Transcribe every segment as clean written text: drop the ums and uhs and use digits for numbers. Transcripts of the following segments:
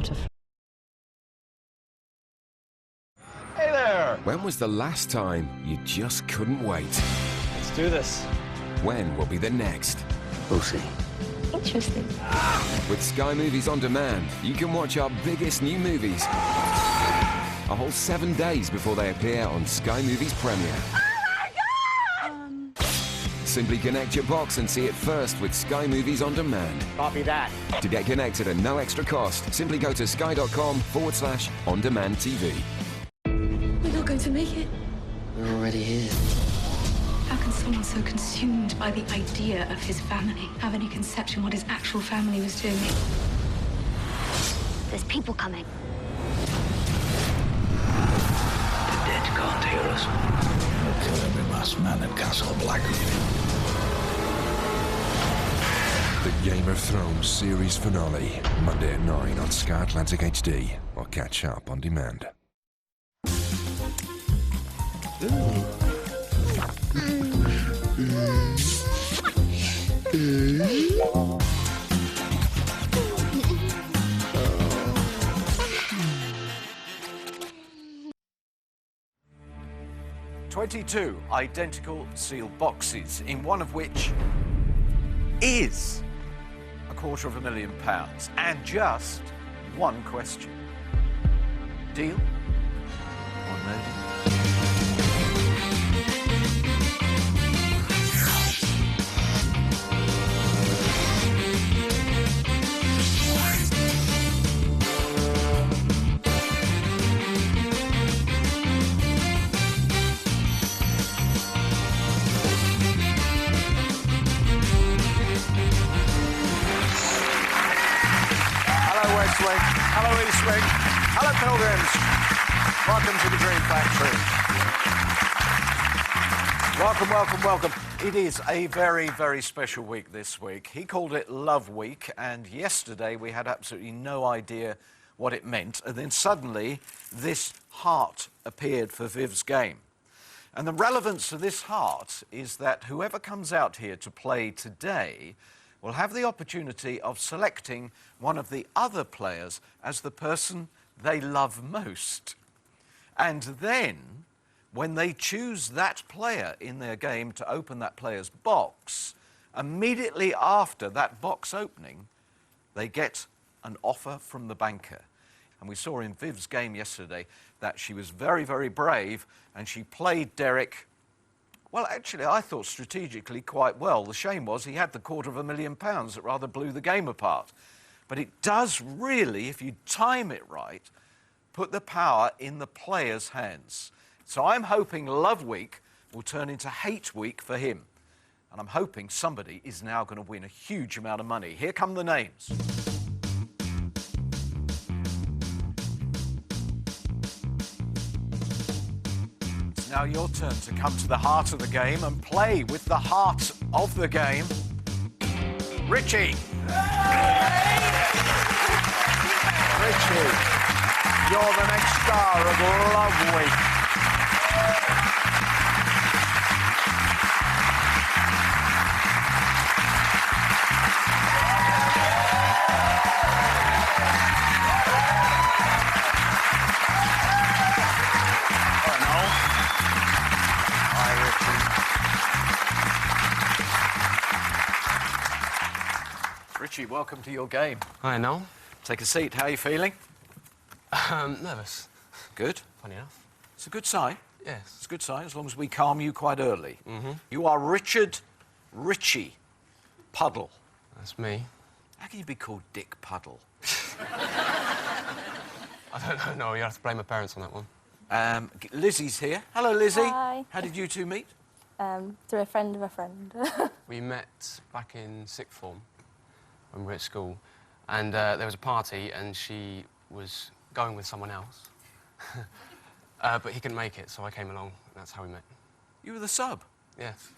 out of... Hey there! When was the last time you just couldn't wait? Let's do this. When will be the next? We'll see. Interesting. With Sky Movies On Demand, you can watch our biggest new movies a whole 7 days before they appear on Sky Movies Premiere. Oh my God! Simply connect your box and see it first with Sky Movies On Demand. Copy that. To get connected at no extra cost, simply go to sky.com/on-demand TV. We're not going to make it. We're already here. How can someone so consumed by the idea of his family have any conception what his actual family was doing? There's people coming. The dead can't hear us. We'll kill every last man at Castle Black. The Game of Thrones series finale, Monday at 9 on Sky Atlantic HD, or catch up on demand. 22 identical sealed boxes, in one of which is £250,000 and just one question. Deal or no deal? Hello, East Wing. Hello, Pilgrims. Welcome to the Dream Factory. Welcome, welcome, welcome. It is a very, very special week this week. He called it Love Week, and yesterday we had absolutely no idea what it meant. And then suddenly, this heart appeared for Viv's game. And the relevance of this heart is that whoever comes out here to play today will have the opportunity of selecting one of the other players as the person they love most. And then, when they choose that player in their game to open that player's box, immediately after that box opening, they get an offer from the banker. And we saw in Viv's game yesterday that she was very, very brave, and she played Derek, well, actually, I thought strategically quite well. The shame was he had the £250,000 that rather blew the game apart. But it does really, if you time it right, put the power in the player's hands. So I'm hoping Love Week will turn into Hate Week for him. And I'm hoping somebody is now going to win a huge amount of money. Here come the names. It's now your turn to come to the heart of the game and play with the heart of the game. Richie. Richie, you're the next star of Love Week. Richie, welcome to your game. Hi, Noel. Take a seat. How are you feeling? Nervous. Good. Funny enough. It's a good sign. Yes. It's a good sign, as long as we calm you quite early. Mm-hmm. You are Richie Puddle. That's me. How can you be called Dick Puddle? I don't know, Noel. You have to blame my parents on that one. Lizzie's here. Hello, Lizzie. Hi. How did you two meet? Through a friend of a friend. We met back in sixth form when we were at school, and there was a party, and she was going with someone else. But he couldn't make it, so I came along, and that's how we met. You were the sub? Yes.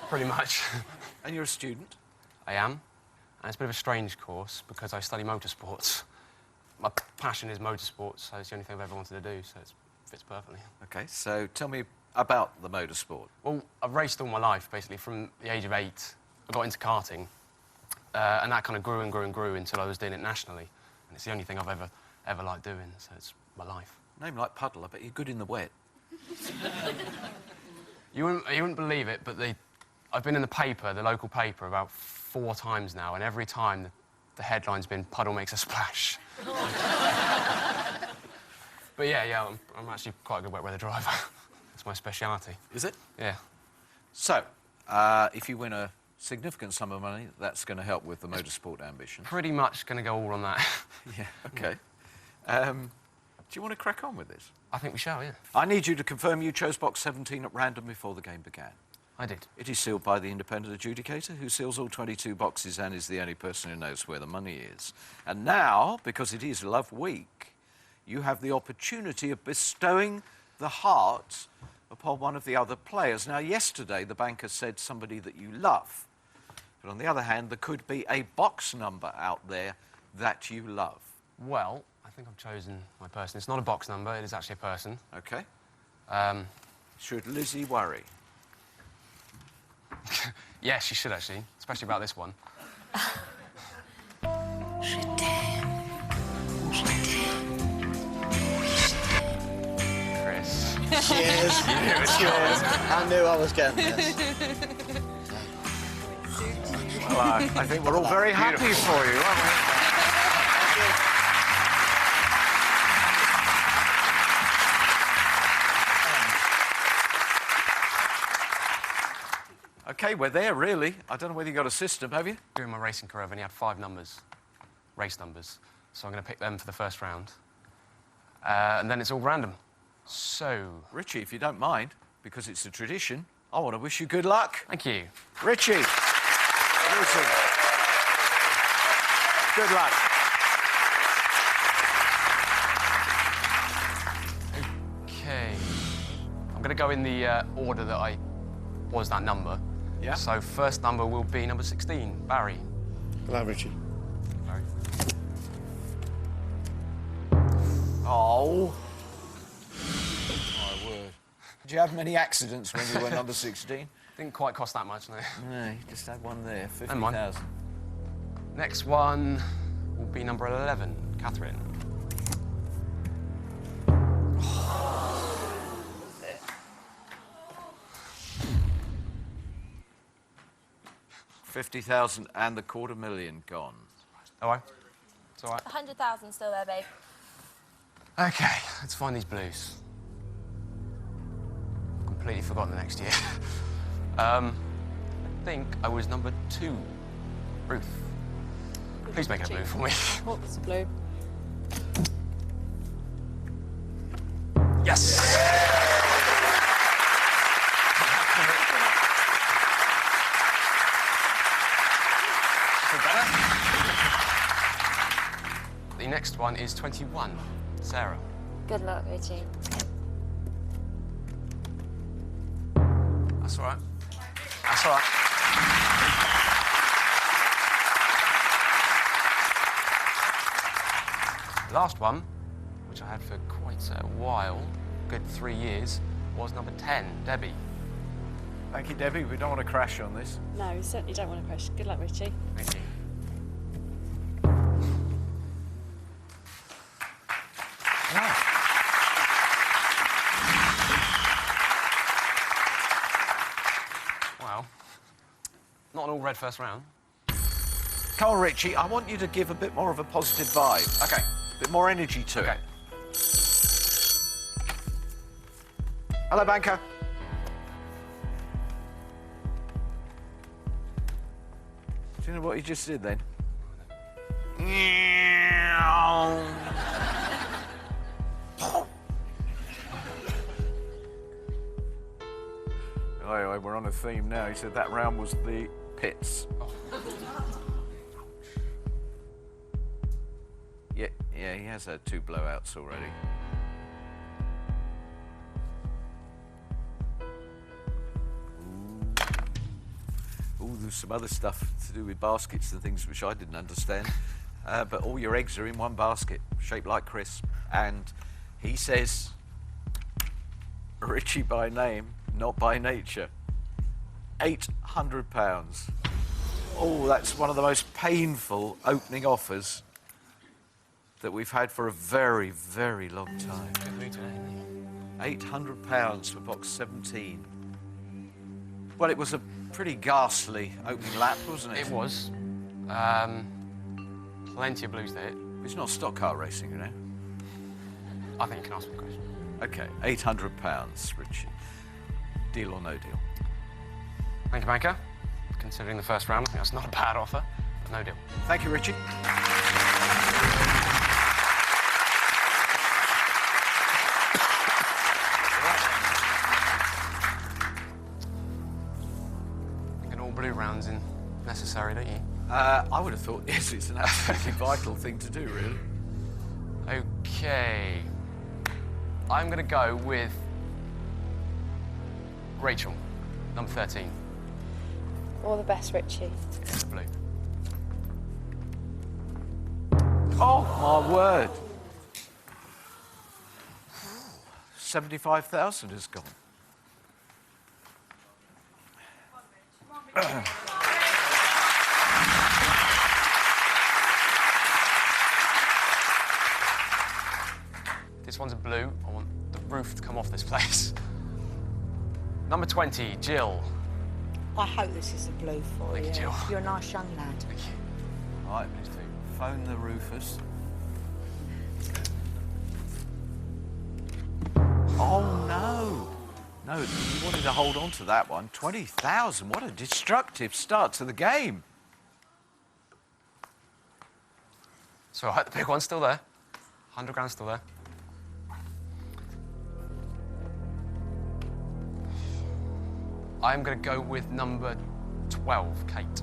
Pretty much. And you're a student? I am. And it's a bit of a strange course, because I study motorsports. My passion is motorsports, so it's the only thing I've ever wanted to do, so it fits perfectly. OK, so tell me about the motorsport. Well, I've raced all my life, basically. From the age of 8, I got into karting. and that kind of grew and grew and grew until I was doing it nationally. And it's the only thing I've ever liked doing, so it's my life. Name like Puddle, I bet you're good in the wet. You wouldn't believe it, but I've been in the paper, the local paper, about 4 times now, and every time the headline's been Puddle makes a splash. But yeah, I'm actually quite a good wet weather driver. It's my speciality. Is it? Yeah. So, if you win a significant sum of money, that's going to help with the motorsport ambition. Pretty much going to go all on that. Yeah, OK. Do you want to crack on with this? I think we shall, yeah. I need you to confirm you chose box 17 at random before the game began. I did. It is sealed by the independent adjudicator, who seals all 22 boxes and is the only person who knows where the money is. And now, because it is Love Week, you have the opportunity of bestowing the heart upon one of the other players. Now, yesterday, the banker said somebody that you love. But on the other hand, there could be a box number out there that you love. Well, I think I've chosen my person. It's not a box number, it is actually a person. OK. Should Lizzie worry? Yes, she should, actually, especially about this one. Chris. Cheers. Cheers. I knew I was getting this. Well, I think we're all very happy for you, aren't we? OK, we're there, really. I don't know whether you got a system, have you? During my racing career, I've only had 5 numbers, race numbers, so I'm going to pick them for the first round. And then it's all random. So... Richie, if you don't mind, because it's a tradition, I want to wish you good luck. Thank you. Richie. Listen. Good luck. OK. I'm going to go in the order that I was that number. Yeah. So first number will be number 16, Barry. Good luck, Richie. Barry. Oh. My word. Did you have many accidents when you were number 16? Didn't quite cost that much, no. No, you just had one there, Never mind. 50,000. Next one will be number 11, Catherine. $50,000 and the $250,000 gone. All right. It's all right. 100,000 still there, babe. OK, let's find these blues. Completely forgotten the next year. I think I was number 2, Ruth. Please make it a blue for me. What's a blue? Yes! The next one is 21, Sarah. Good luck, Richie. That's all right. That's all right. Last one, which I had for quite a while, good 3 years, was number 10, Debbie. Thank you, Debbie. We don't want to crash on this. No, we certainly don't want to crash. Good luck, Richie. Thank you. Wow. Not an all-red first round. Come on, Richie, I want you to give a bit more of a positive vibe. OK. A bit more energy to OK. it. Hello, banker. Do you know what you just did then? Anyway, we're on a theme now. He said that round was the pits. Yeah, he has had 2 blowouts already. Ooh, there's some other stuff to do with baskets and things which I didn't understand. But all your eggs are in one basket, shaped like Chris. And he says, Richie by name, not by nature. £800. Oh, that's one of the most painful opening offers that we've had for a very, very long time. £800 for box 17. Well, it was a pretty ghastly opening lap, wasn't it? It was. Plenty of blues there. It's not stock car racing, you know. I think you can ask me a question. OK, £800, Richie. Deal or no deal? Thank you, Banker. Considering the first round, I think that's not a bad offer, but no deal. Thank you, Richie. Blue rounds in necessary, don't you? I would have thought, yes, it's an absolutely vital thing to do, really. OK. I'm going to go with Rachel, number 13. All the best, Richie. It's blue. Oh, my word. 75,000 has gone. This one's a blue. I want the roof to come off this place. Number 20, Jill. I hope this is a blue for Thank you, Jill. You're a nice young lad. Thank you. All right, please do. Phone the roofers. Oh, no. No, you wanted to hold on to that one. 20,000, what a destructive start to the game. So, all right, the big one's still there. 100 grand still there. I'm going to go with number 12, Kate.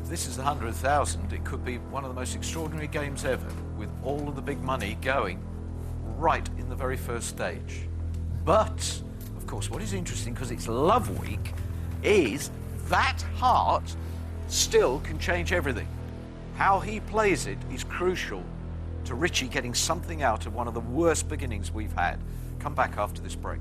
If this is the 100,000, it could be one of the most extraordinary games ever, with all of the big money going right in the very first stage. But, of course, what is interesting, because it's Love Week, is that heart still can change everything. How he plays it is crucial to Richie getting something out of one of the worst beginnings we've had. Come back after this break.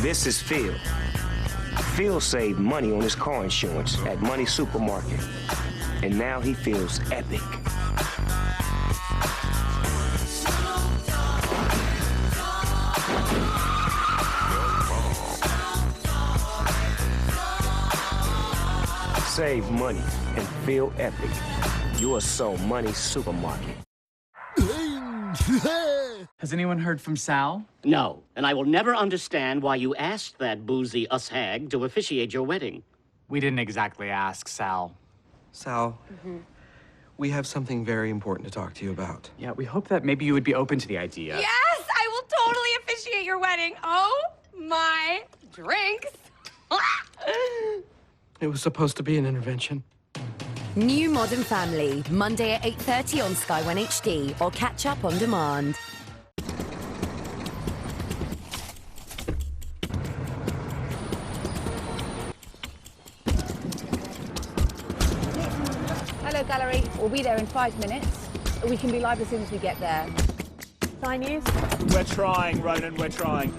This is Phil. Phil saved money on his car insurance at Money Supermarket, and now he feels epic. Save money and feel epic. You are so Money Supermarket. Has anyone heard from Sal? No, and I will never understand why you asked that boozy us-hag to officiate your wedding. We didn't exactly ask Sal. Sal, we have something very important to talk to you about. Yeah, we hope that maybe you would be open to the idea. Yes, I will totally officiate your wedding. Oh, my drinks. It was supposed to be an intervention. New Modern Family, Monday at 8:30 on Sky One HD or catch up on demand. Hello, gallery. We'll be there in 5 minutes. We can be live as soon as we get there. Sign you? We're trying, Ronan, we're trying.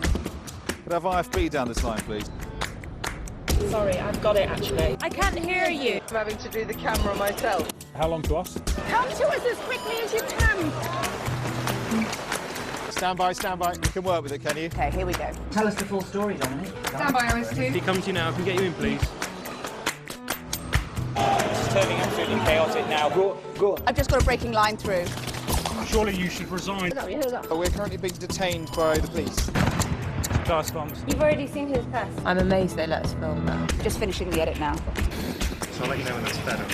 Could I have IFB down this line, please? Sorry, I've got it, actually. I can't hear you. I'm having to do the camera myself. How long to us? Come to us as quickly as you can. Stand by, stand by. You can work with it, can you? Okay, here we go. Tell us the full story, Dominic. Stand by, OS2. If he comes to you now, can we get you in, please? It's turning absolutely chaotic now. Go. I've just got a breaking line through. Surely you should resign. We're currently being detained by the police. Class comms. You've already seen his press. I'm amazed they let us film that. Just finishing the edit now. So I'll let you know when that's better.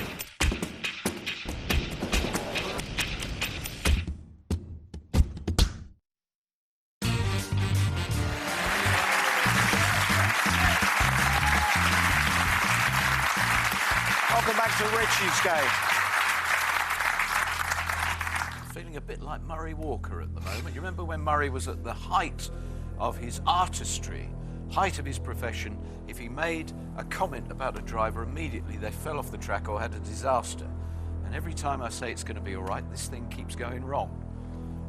Welcome back to Richie's game. Feeling a bit like Murray Walker at the moment. You remember when Murray was at the height of his artistry height of his profession, if he made a comment about a driver, immediately they fell off the track or had a disaster. And every time I say it's going to be all right, this thing keeps going wrong.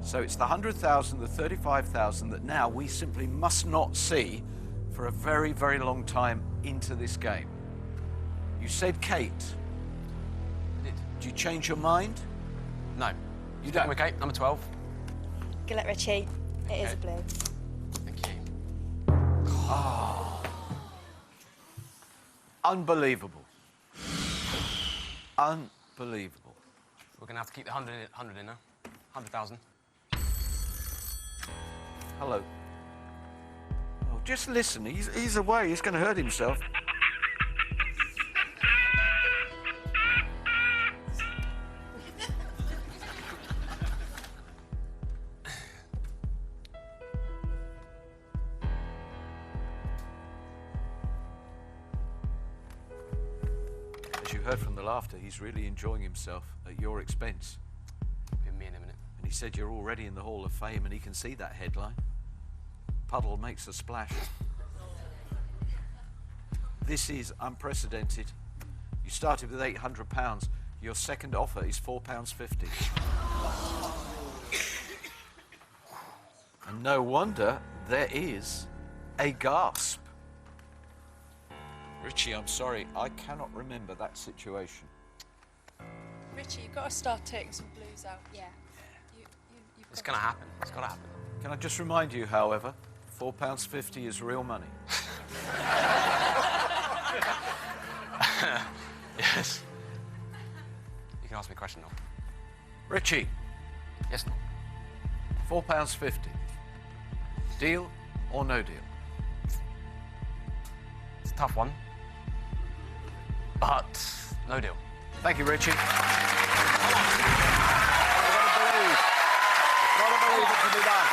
So it's the 100,000, the 35,000 that now we simply must not see for a very, very long time into this game. You said Kate. I did. Do you change your mind? No. You Sticking don't? with Kate, number 12. Good luck, Richie. It is a blue. Thank you. Oh. Unbelievable. Unbelievable. We're going to have to keep the 100 in now. 100,000. Hello. Oh, just listen. He's away. He's going to hurt himself. As you heard from the laughter, he's really enjoying himself at your expense. Be me in a minute. And he said you're already in the Hall of Fame, and he can see that headline. Puddle makes a splash. This is unprecedented. You started with £800. Your second offer is £4.50. And no wonder there is a gasp. Richie, I'm sorry, I cannot remember that situation. Richie, you've got to start taking some blues out. Yeah. It's going to happen. It's got to happen. Can I just remind you, however, £4.50 is real money. Yes. You can ask me a question now. Richie. Yes. £4.50. Deal or no deal? It's a tough one. But no deal. Thank you, Richie. You've got to believe it can be done.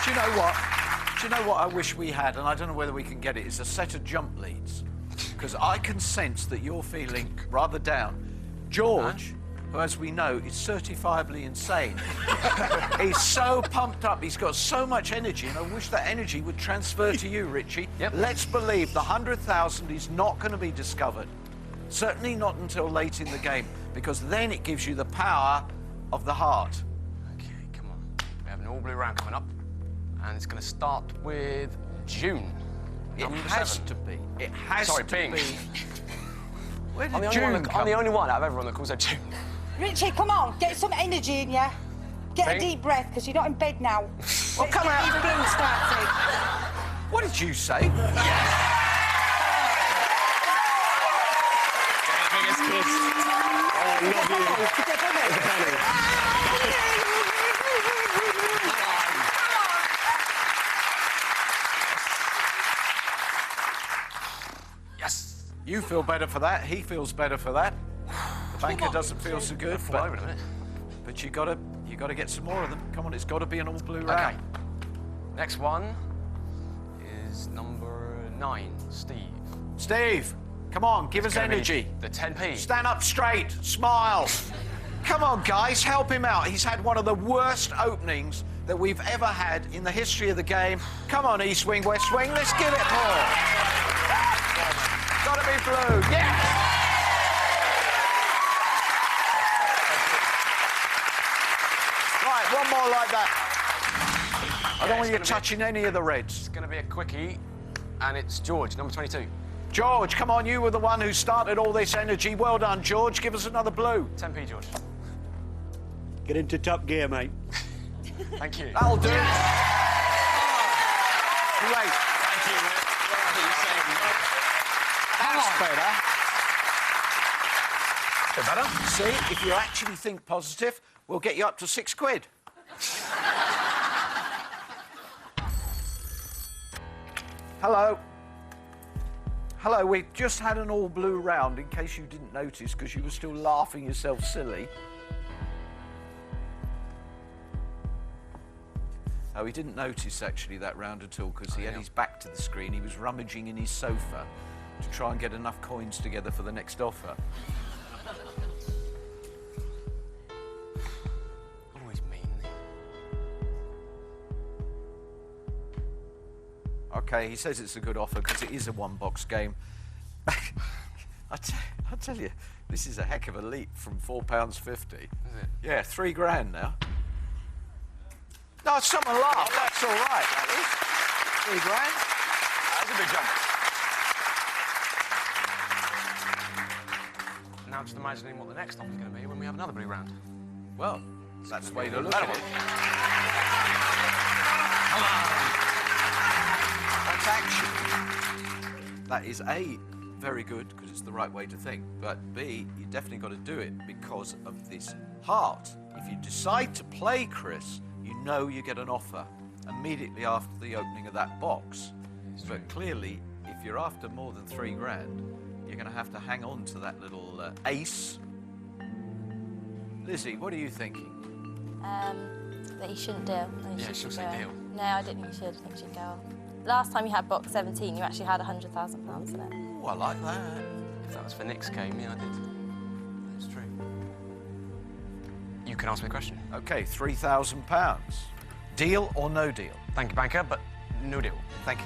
Do you know what? Do you know what I wish we had, and I don't know whether we can get it, is a set of jump leads. Because I can sense that you're feeling rather down. George, who, as we know, is certifiably insane. He's so pumped up, he's got so much energy, and I wish that energy would transfer to you, Richie. Yep. Let's believe the 100,000 is not going to be discovered. Certainly not until late in the game, because then it gives you the power of the heart. Okay, come on. We have an all-blue round coming up, and it's going to start with June. It Number has 7. to be. It has Sorry, to Bing. be. Where did I'm the, June only one that, come? I'm the only one out of everyone that calls her June. Richie, come on, get some energy in you. Get Bing. a deep breath, because you're not in bed now. Well, come Get out. these blues started. What did you say? Biggest kiss. Oh, I love Yes. You feel better for that. He feels better for that. The banker doesn't feel so good. Fall over in a minute. But you gotta get some more of them. Come on, it's got to be an all blue Okay. round. Next one is number 9, Steve. Steve, come on, give us Gonna be energy. The 10p. Stand up straight, smile. Come on, guys, help him out. He's had one of the worst openings that we've ever had in the history of the game. Come on, East Wing, West Wing, let's give it more. Gotta be blue, yeah. Right, one more like that. I don't want you touching any of the reds. It's going to be a quickie, and it's George, number 22. George, come on, you were the one who started all this energy. Well done, George. Give us another blue. 10p, George. Get into top gear, mate. Thank you. That'll do. Great. Thank you, mate. That's better. Bit better? See, if you actually think positive, we'll get you up to £6. Hello. Hello, we just had an all-blue round, in case you didn't notice, because you were still laughing yourself silly. Oh, he didn't notice, actually, that round at all, because he had his back to the screen. He was rummaging in his sofa to try and get enough coins together for the next offer. Always mean, isn't he? OK, he says it's a good offer because it is a one-box game. I tell you, this is a heck of a leap from £4.50. Is it? Yeah, £3 now. No, someone laughed. That's all right, that is. £3. That's a big jump. Now just imagining what the next offer is going to be when we have another blue round. Well, that's the way to look at it. Come on! That's action. That is A, very good, because it's the right way to think. But B, you definitely got to do it because of this heart. If you decide to play, Chris, you know you get an offer immediately after the opening of that box. But clearly, if you're after more than £3 grand, you're going to have to hang on to that little ace. Lizzie, what are you thinking? That you shouldn't do. Yeah, she'll say deal. No, I don't think you should. I think you should go. Last time you had box 17, you actually had £100,000 in it. Oh, I like that. If that was for Nick's game, yeah, I did. It's true. You can ask me a question. OK, £3,000. Deal or no deal? Thank you, banker, but no deal. Thank you.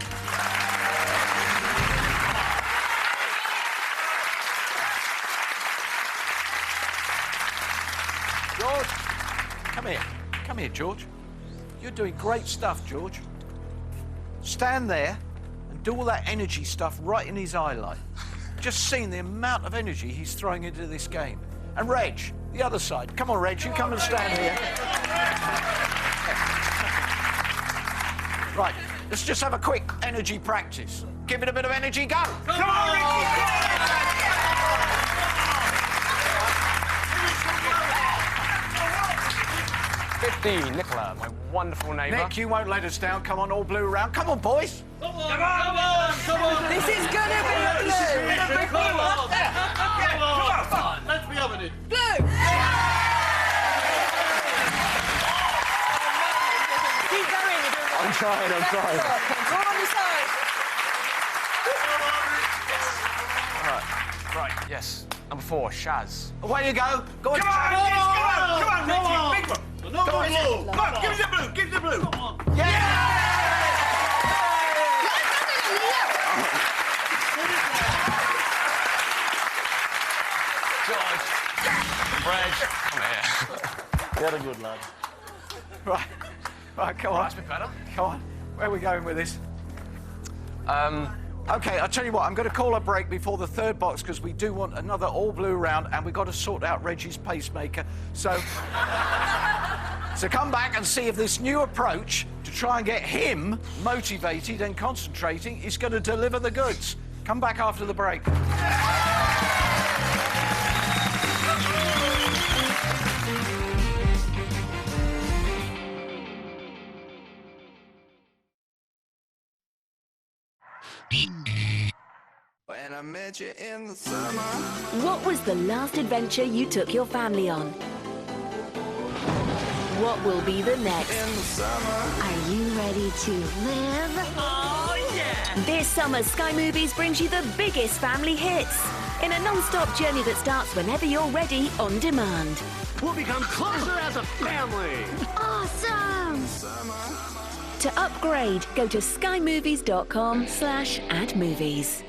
George, come here. Come here, George. You're doing great stuff, George. Stand there and do all that energy stuff right in his eye line. Just seeing the amount of energy he's throwing into this game. And Reg, the other side. Come on, Reg, you come and stand here. Right, let's just have a quick energy practice. Give it a bit of energy, go! Come on, Ricky! 15, Nicola, my wonderful neighbour. Nick, you won't let us down. Come on, all blue round. Come on, boys. Come on, come on, come on. This is gonna be blue. Come on. Come on. Let's be having it. Blue. Keep going. I'm trying. Go on the side. Right, yes. Number 4, Shaz. Away you go. Go on, Come on, Richie. Big one. Come on, blue. Come on, give us the blue. Give us the blue. George. Reg, come here. You're a good lad. Right, come on. That's a bit better. Come on. Where are we going with this? OK, I'll tell you what, I'm going to call a break before the third box because we do want another all-blue round and we've got to sort out Reggie's pacemaker. So come back and see if this new approach to try and get him motivated and concentrating is going to deliver the goods. Come back after the break. When I met you in the summer. What was the last adventure you took your family on? What will be the next? In the summer. Are you ready to live? Oh, yeah! This summer, Sky Movies brings you the biggest family hits in a non-stop journey that starts whenever you're ready, on demand. We'll become closer as a family. Awesome! To upgrade, go to skymovies.com/addmovies.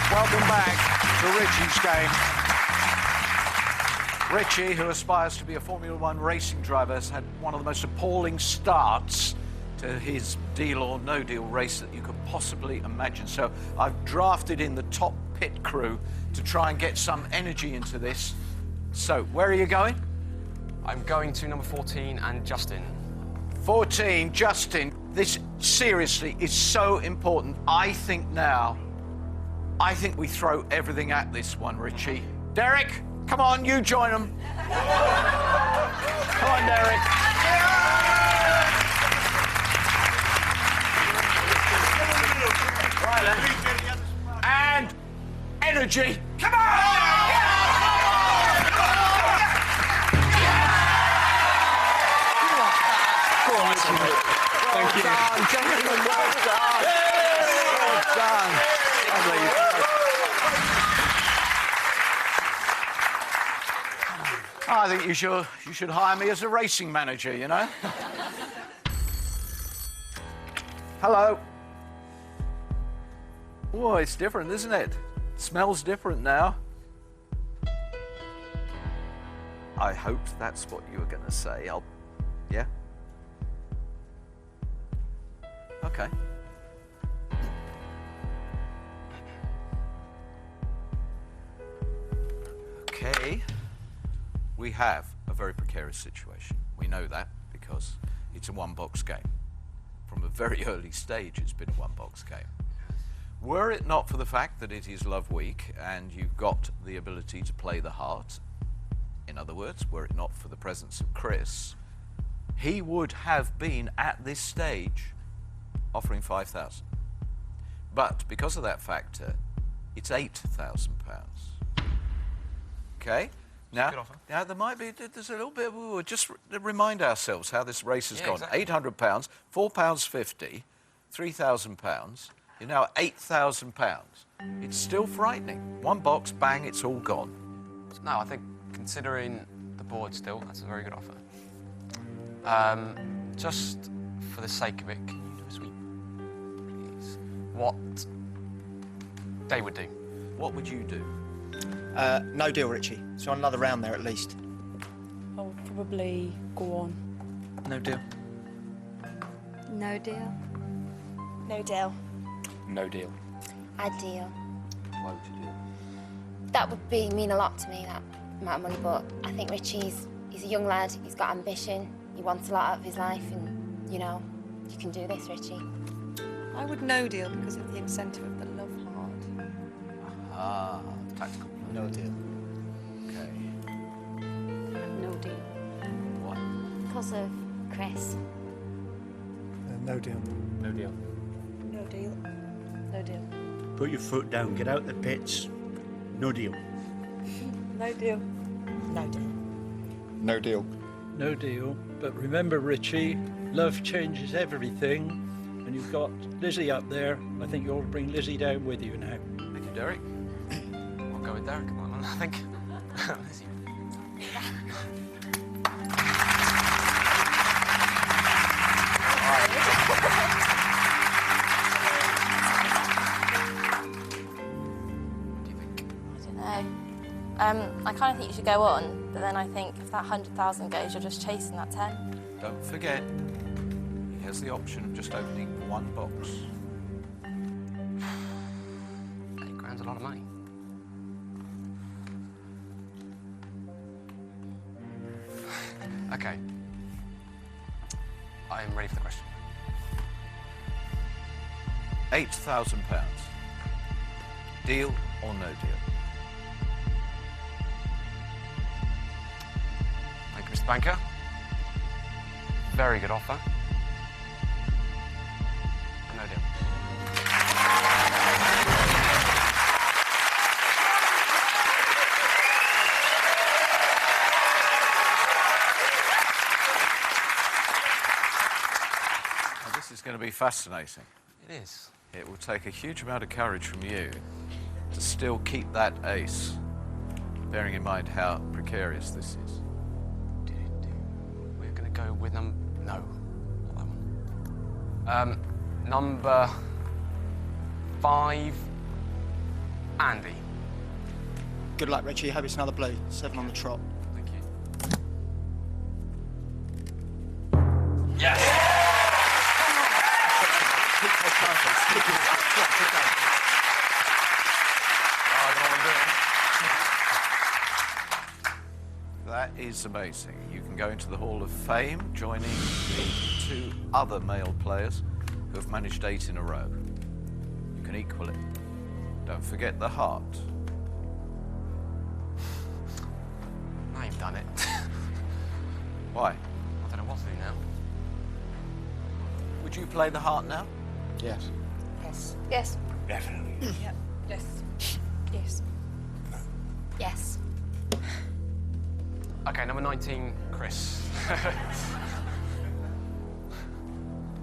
Welcome back to Richie's game. Richie, who aspires to be a Formula One racing driver, has had one of the most appalling starts to his deal or no deal race that you could possibly imagine. So I've drafted in the top pit crew to try and get some energy into this. So, where are you going? I'm going to number 14 and Justin. 14, Justin. This seriously is so important. I think we throw everything at this one, Richie. Derek, come on, you join them. Come on, Derek. Right then. And energy. Come on! Thank you. Well done, gentlemen, well done. Well done. Lovely. I think you should hire me as a racing manager, you know? Hello. Oh, it's different, isn't it? It smells different now. I hoped that's what you were going to say. Yeah? Okay. Okay. We have a very precarious situation. We know that because it's a one-box game. From a very early stage, it's been a one-box game. Were it not for the fact that it is Love Week and you've got the ability to play the heart, in other words, were it not for the presence of Chris, he would have been at this stage offering £5,000. But because of that factor, it's £8,000. Okay? Now, there might be, there's a little bit, just remind ourselves how this race has gone. Exactly. £800, £4.50, £3,000. You're now at £8,000. It's still frightening. One box, bang, it's all gone. No, I think considering the board still, that's a very good offer. Just for the sake of it, can you do a sweep, please? What they would do? What would you do? No deal, Richie. So another round there at least. I would probably go on. No deal. No deal. No deal. No deal. A deal. Why would you do? That would mean a lot to me, that amount of money, but I think Richie's a young lad, he's got ambition, he wants a lot out of his life, and, you know, you can do this, Richie. I would no deal because of the incentive of the love heart. Ah, tactical. No deal. Okay. No deal. What? Because of Chris. No deal. No deal. No deal. No deal. Put your foot down, get out the pits. No deal. No deal. No deal. No deal. No deal. But remember, Richie, love changes everything. And you've got Lizzie up there. I think you ought to bring Lizzie down with you now. Thank you, Derek. I'll go with Derek on that one, I think. I kind of think you should go on, but then I think if that 100,000 goes, you're just chasing that 10. Don't forget, he has the option of just opening one box. £8,000's a lot of money. Okay. I am ready for the question. £8,000. Deal or no deal? Thank you, Mr. Banker. Very good offer. No deal. Now, this is going to be fascinating. It is. It will take a huge amount of courage from you to still keep that ace, bearing in mind how precarious this is. We're going to go with no, not that one. Number 5, Andy. Good luck, Richie. Hope it's another blue. 7 on the trot. Thank you. Yes! That is amazing. You can go into the Hall of Fame, joining the 2 other male players who have managed 8 in a row. You can equal it. Don't forget the heart. Now you've done it. Why? I don't know what to do now. Would you play the heart now? Yes. Yes. Yes. Definitely. Yep. Yes. Yes. Yes. Okay, number 19, Chris.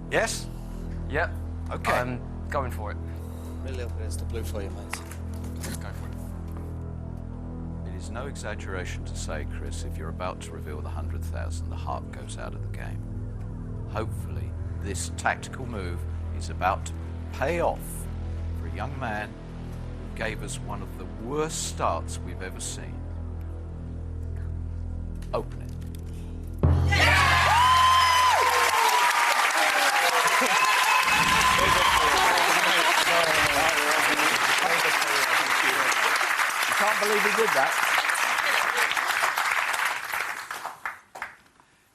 Yes? Yep. Okay. I'm going for it. Really hope it's the blue for you, mate. Let's go for it. It is It's no exaggeration to say, Chris, if you're about to reveal the 100,000, the heart goes out of the game. Hopefully, this tactical move is about to pay off for a young man who gave us one of the worst starts we've ever seen. Open it. You can't believe he did that.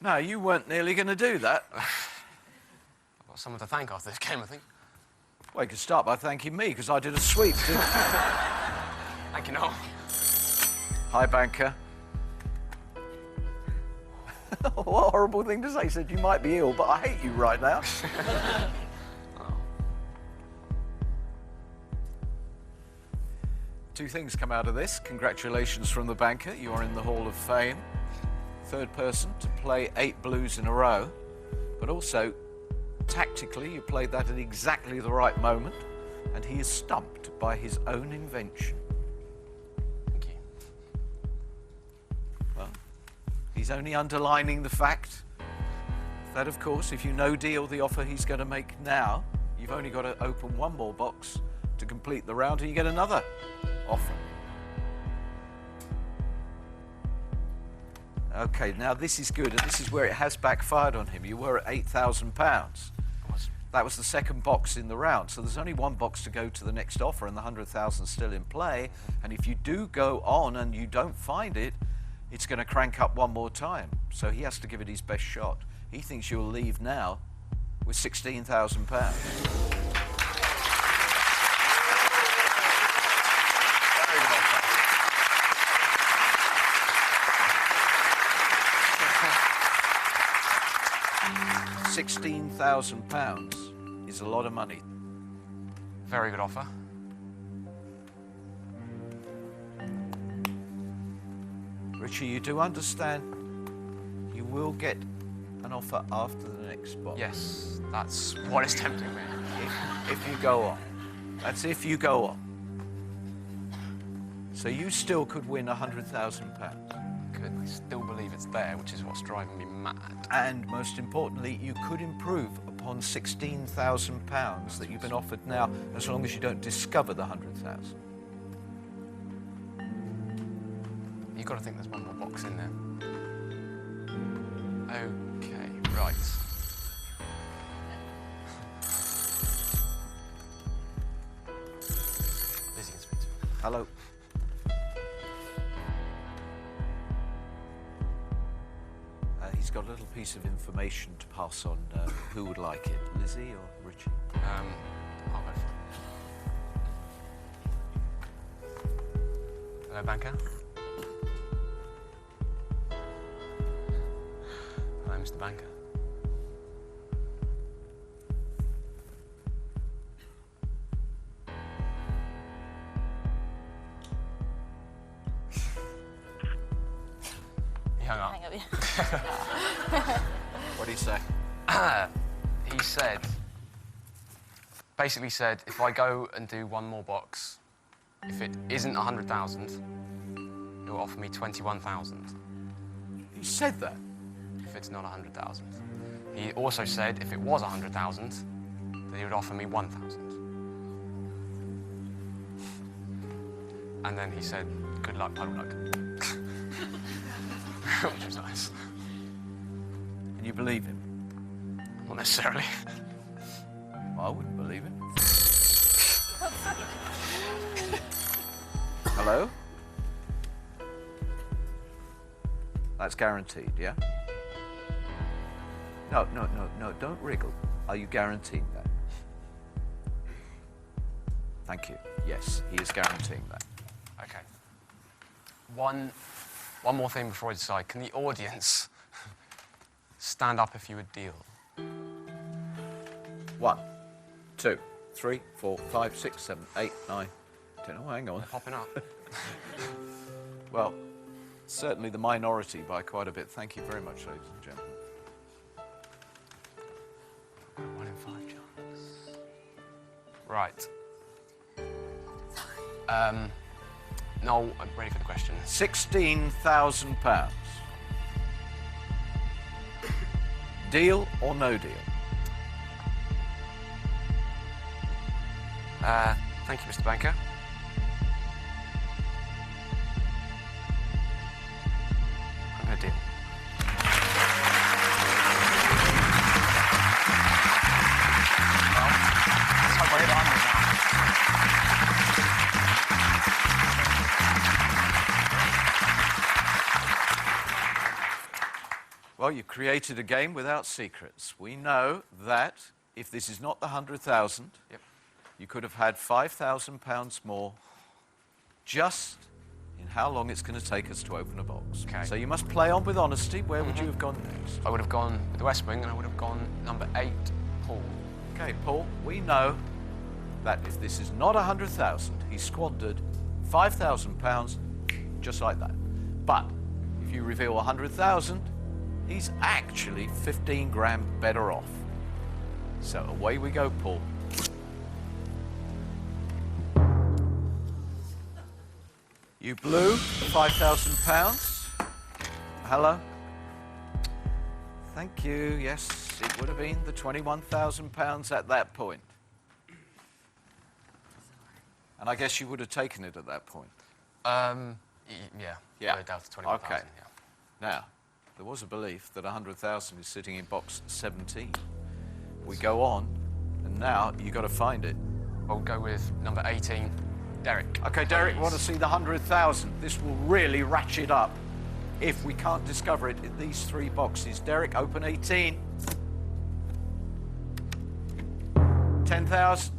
No, you weren't nearly going to do that. I've got someone to thank after this game, I think. Well, you could start by thanking me, because I did a sweep, didn't I? Thank you, Noel. Hi, banker. What a horrible thing to say. He said you might be ill, but I hate you right now. Two things come out of this. Congratulations from the banker. You are in the Hall of Fame. Third person to play 8 blues in a row. But also, tactically, you played that at exactly the right moment. And he is stumped by his own invention. Thank you. Well, he's only underlining the fact that, of course, if you no-deal the offer he's going to make now, you've only got to open one more box to complete the round and you get another offer. Okay, now this is good, and this is where it has backfired on him. You were at £8,000. That was the second box in the round, so there's only one box to go to the next offer, and the 100,000 still in play. And if you do go on and you don't find it, it's going to crank up one more time. So he has to give it his best shot. He thinks you'll leave now with £16,000. 16,000 pounds is a lot of money. Very good offer. Richie, you do understand you will get an offer after the next box. Yes, that's what is tempting me. If you go on. That's if you go on. So you still could win £100,000. Good. I still believe it's there, which is what's driving me mad. And most importantly, you could improve upon £16,000 that you've been offered now, as long as you don't discover the 100,000. You've got to think there's one more box in there. Okay, right. Lizzie can speak to me. Hello. He's got a little piece of information to pass on. Who would like it, Lizzie or Richie? I'll go for it. Hello, banker. Hello, Mr. Banker. He hung up. What did he say? He said, basically said, if I go and do one more box, if it isn't 100,000, he'll offer me 21,000. He said that? If it's not 100,000. He also said, if it was 100,000, then he would offer me 1,000. And then he said, good luck, puddle luck. Which was nice. And you believe him? Not necessarily. I wouldn't believe him. Hello? That's guaranteed, yeah? No, don't wriggle. Are you guaranteeing that? Thank you. Yes, he is guaranteeing that. Okay. One more thing before I decide. Can the audience stand up if you would deal? 1, 2, 3, 4, 5, 6, 7, 8, 9, 10. Oh, hang on. They're popping up. Well, certainly the minority by quite a bit. Thank you very much, ladies and gentlemen. 1 in 5 chance. Right. No, I'm ready for the question. £16,000. Deal or no deal? Thank you, Mr. Banker. I'm going to deal. Well, you created a game without secrets. We know that if this is not the 100,000, you could have had £5,000 more just in how long it's going to take us to open a box. Okay. So you must play on with honesty. Where would you have gone next? I would have gone with the West Wing and I would have gone number 8, Paul. Okay, Paul, we know that if this is not 100,000, he squandered £5,000 just like that. But if you reveal 100,000, he's actually 15 grand better off. So away we go, Paul. You blew £5,000. Hello? Thank you. Yes, it would have been the £21,000 at that point. And I guess you would have taken it at that point. Yeah. Yeah. Down to 21,000. Okay. Yeah. Now, there was a belief that 100,000 is sitting in box 17. We go on, and now you've got to find it. I'll go with number 18, Derek. Okay, Derek, we want to see the 100,000. This will really ratchet up if we can't discover it in these 3 boxes. Derek, open 18. 10,000.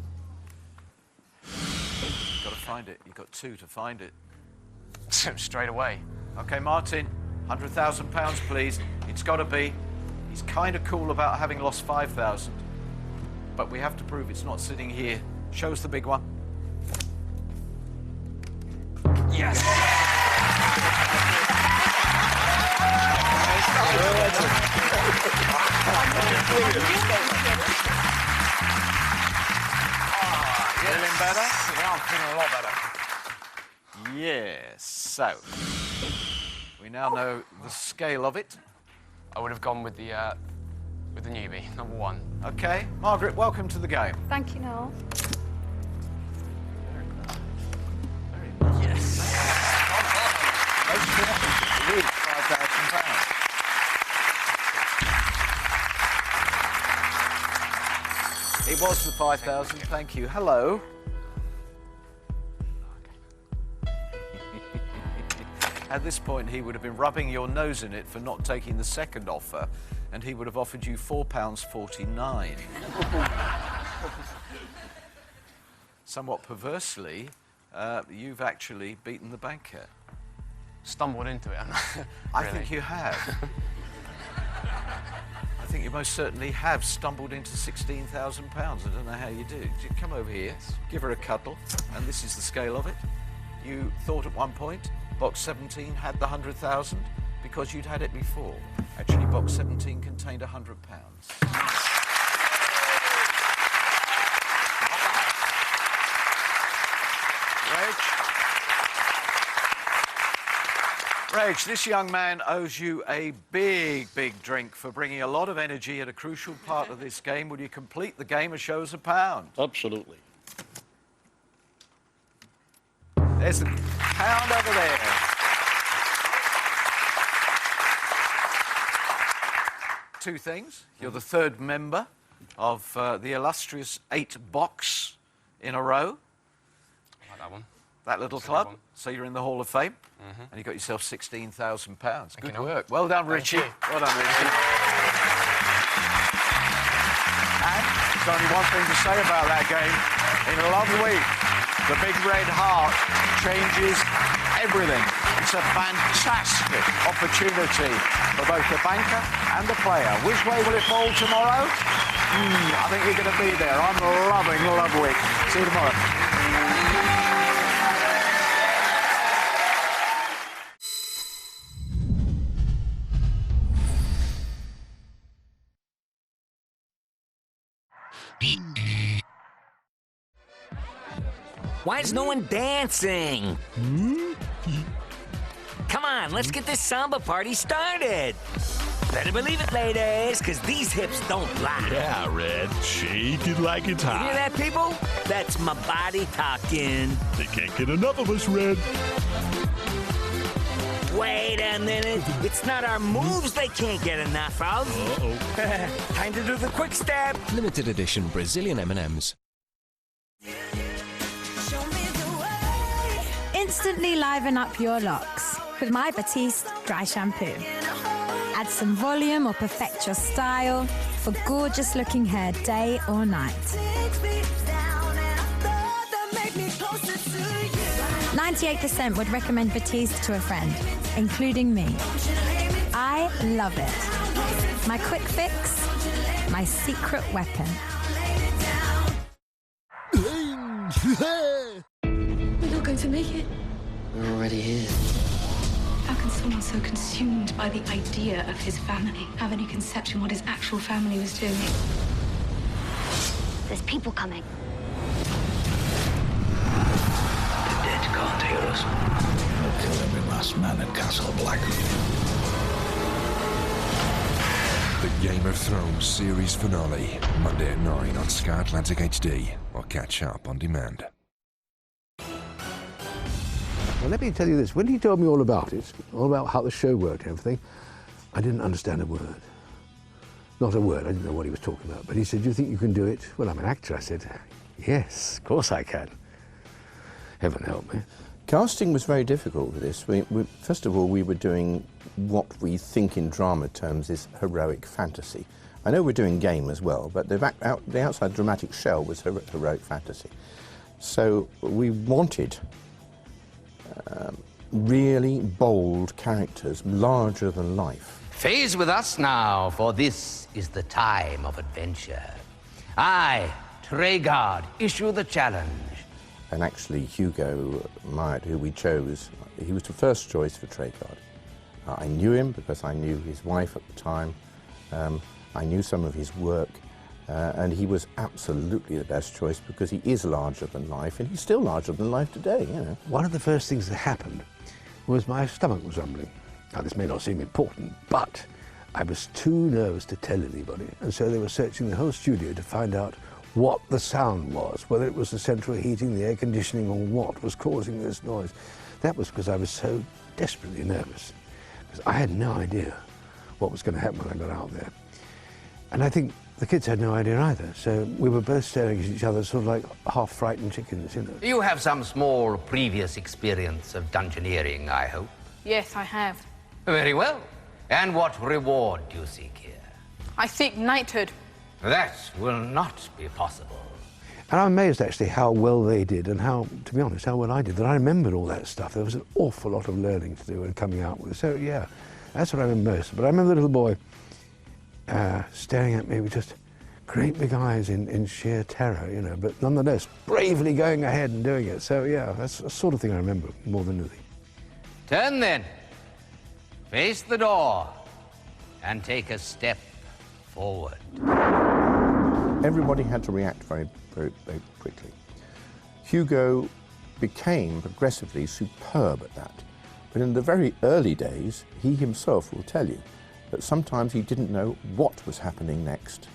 You've got to find it. You've got 2 to find it. Straight away. Okay, Martin, £100,000, please. It's got to be. He's kind of cool about having lost 5,000. But we have to prove it's not sitting here. Show us the big one. Yes. Feeling better? Yeah, I'm feeling a lot better. Yes. So, we now know the scale of it. I would have gone with the newbie, number 1. Okay. Margaret, welcome to the game. Thank you, Noel. Yes. £5,000. It was the 5,000. Thank you. Hello. At this point, he would have been rubbing your nose in it for not taking the second offer, and he would have offered you £4.49. Somewhat perversely, you've actually beaten the banker. Stumbled into it, haven't I? I think you have. I think you most certainly have stumbled into £16,000. I don't know how you do. Come over here, give her a cuddle, and this is the scale of it. You thought at one point box 17 had the 100,000 because you'd had it before. Actually, box 17 contained £100. Reg, this young man owes you a big, big drink for bringing a lot of energy at a crucial part of this game. Will you complete the game and show us £1? Absolutely. There's the £1 over there. Two things. You're the 3rd member of the illustrious 8 box in a row. I like that one. That little club. So you're in the Hall of Fame. And you got yourself £16,000. Good work. Well done, Richie. Well done, Richie. And there's only one thing to say about that game. In a love week, the big red heart changes everything. It's a fantastic opportunity for both the banker and the player. Which way will it fall tomorrow? I think you're going to be there. I'm loving Love Week. See you tomorrow. Why is no one dancing? on, let's get this samba party started. Better believe it, ladies, because these hips don't lie. Yeah, Red. Shake it like it's You hot. hear that, people? That's my body talking. They can't get enough of us, Red. Wait a minute. It's not our moves they can't get enough of. Uh-oh. Time to do the quick step. Limited edition Brazilian M&Ms. Instantly liven up your locks with my Batiste Dry Shampoo. Add some volume or perfect your style for gorgeous looking hair day or night. 98% would recommend Batiste to a friend, including me. I love it. My quick fix, my secret weapon. We're not going to make it. We're already here. How can someone so consumed by the idea of his family have any conception what his actual family was doing? There's people coming. The dead can't hear us. We'll kill every last man at Castle Black. The Game of Thrones series finale, Monday at 9 on Sky Atlantic HD, or catch up on demand. Well, let me tell you this. When he told me all about it, all about how the show worked and everything, I didn't understand a word. Not a word. I didn't know what he was talking about. But he said, "Do you think you can do it?" Well, I'm an actor. I said, "Yes, of course I can." Heaven help me. Casting was very difficult with this. First of all, we were doing what we think in drama terms is heroic fantasy. I know we're doing game as well, but the outside dramatic shell was heroic fantasy. So we wanted really bold characters, larger than life. Phase with us now, for this is the time of adventure. I, Tregard, issue the challenge. And actually, Hugo Myatt, who we chose, he was the first choice for Tregard. I knew him because I knew his wife at the time. I knew some of his work. And he was absolutely the best choice because he is larger than life, and he's still larger than life today, you know. One of the first things that happened was my stomach was rumbling. Now, this may not seem important, but I was too nervous to tell anybody, and so they were searching the whole studio to find out what the sound was, whether it was the central heating, the air conditioning, or what was causing this noise. That was because I was so desperately nervous, because I had no idea what was going to happen when I got out there. And I think the kids had no idea either, so we were both staring at each other, sort of like half-frightened chickens, you know. You have some small previous experience of dungeoneering, I hope. Yes, I have. Very well. And what reward do you seek here? I seek knighthood. That will not be possible. And I'm amazed, actually, how well they did and how, to be honest, how well I did, that I remembered all that stuff. There was an awful lot of learning to do and coming out with. So, yeah, that's what I remember most. But I remember the little boy staring at me with just great big eyes in sheer terror, you know, but nonetheless, bravely going ahead and doing it. So, yeah, that's the sort of thing I remember more than anything. Turn then. Face the door and take a step forward. Everybody had to react very, very, very quickly. Hugo became progressively superb at that. But in the very early days, he himself will tell you that sometimes he didn't know what was happening next.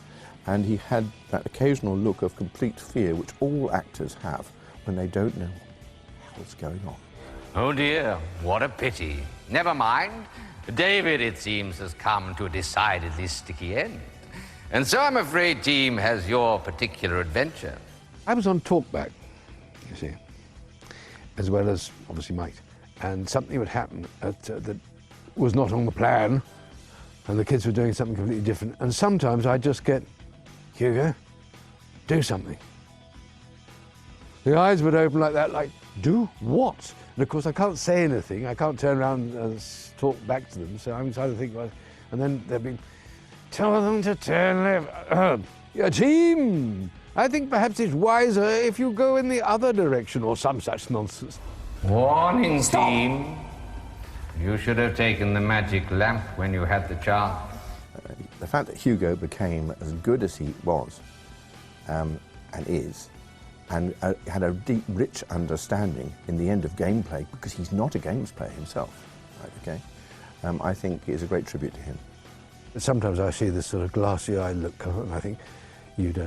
And he had that occasional look of complete fear, which all actors have when they don't know what the hell's going on. Oh dear, what a pity. Never mind. David, it seems, has come to a decidedly sticky end. And so I'm afraid Team has your particular adventure. I was on talkback, you see, as well as, obviously, Mike. And something would happen that was not on the plan, and the kids were doing something completely different. And sometimes I'd just get, "Hugo, do something." The eyes would open like that, like, "Do what?" And of course, I can't say anything. I can't turn around and talk back to them. So I'm trying to think, and then there'd be, "Tell them to turn left." "Your team, I think perhaps it's wiser if you go in the other direction," or some such nonsense. Warning, Team. You should have taken the magic lamp when you had the chance. The fact that Hugo became as good as he was and is, and had a deep, rich understanding in the end of gameplay, because he's not a games player himself. Right, okay. I think it's a great tribute to him. Sometimes I see this sort of glassy-eyed look, and I think, you don't